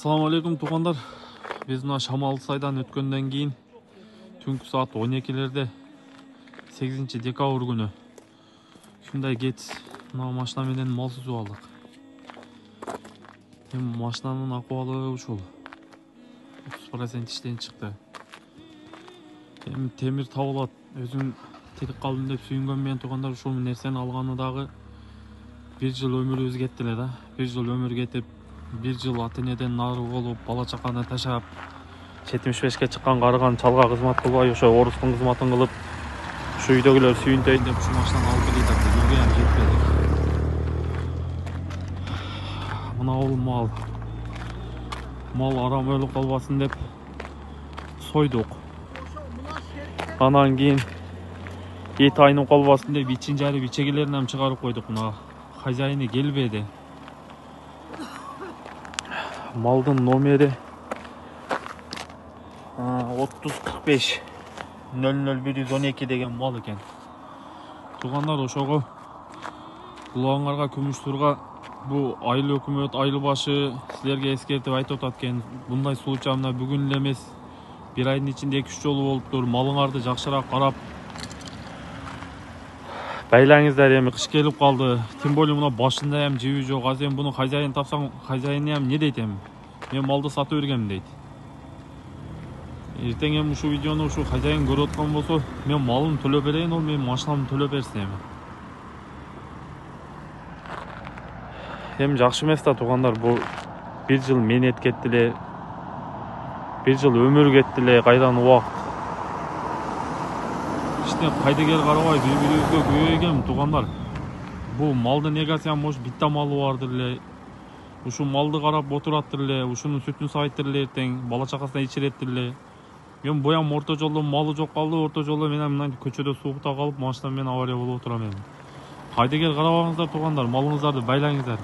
Assalamu alaikum туғандар. Biz мына Шамалы сайдан өткөндөн кийин түнкү саат 12-лерде 8 декабрь күнү ушундай кеч мына машина менен мал сүзүп алдык. Эми машинанын акыбалы ушул 30% иштен чыкты. Эми темир табылат, өзүм тирик калдым деп сүйүнгөн менен туғандар ушул нерсени алганы дагы 1 жыл өмүрүбүз кетти эле да. 1 жыл өмүр кетип, 1 жыл ата энеден нары болуп, бала чаканы ташап, 75-ке чыккан карыган чалга кызмат кылбай, ошо орустун кызматын кылып, ушу үйдөгүлөр сүйүнтөйүн деп ушу машинаны алып келдик. Бизге ham жетпедик. Мына бул мал арам өлүп калбасын деп сойдук. Анан кийин эт айнып калбасын деп ичин жарып, ичегелерин ham чыгарып койдук. Мына хозяйыны келбеди. Малдын номери 3045 00112 деген мал экен. Тугандар, ошого кулагыңарга күмүш турга бу айыл өкмөт, айыл башы силерге эскертип айтып атат экен. Мындай случай мына бүгүн эле эмес, 1 айдын ичинде 2-3 жолу болуптур. Малыңарды жакшыраак карап байлаңыздар, эми кыш келип калды. Тем более мына башында ham жиби жок. Азыр эми буну хозяин тапсаң, хозяины ham не дейт эми? Мен малды сатып бергем дейт. Эртең эми ушу видеону ушу хозяин көрүп аткан болсо, мен малын төлөп берейин, ол менин машинамды төлөп берсин эми. Эми жакшы эмес да тугандар, бу 1 жыл менет кетти эле. 1 жыл өмүр кетти эле, кайдан убакыт. Кайдыгер карабай бири-бирибизге күйбөйгем тугандар. Бу малды негасыям может битта малы бардыр эле. Ушу малды карап отураттыр эле, ушунун сүтүн сабайттыр эле эртең, бала чакасына ичиреттир эле. Мен боям орто жолдо малы жок калды, орто жолдо мен мына көчөдө суукта калып, машина менен авария болуп отурам эми. Кайдыгер карабаңыздар тугандар, малыңыздарды байлаңыздар.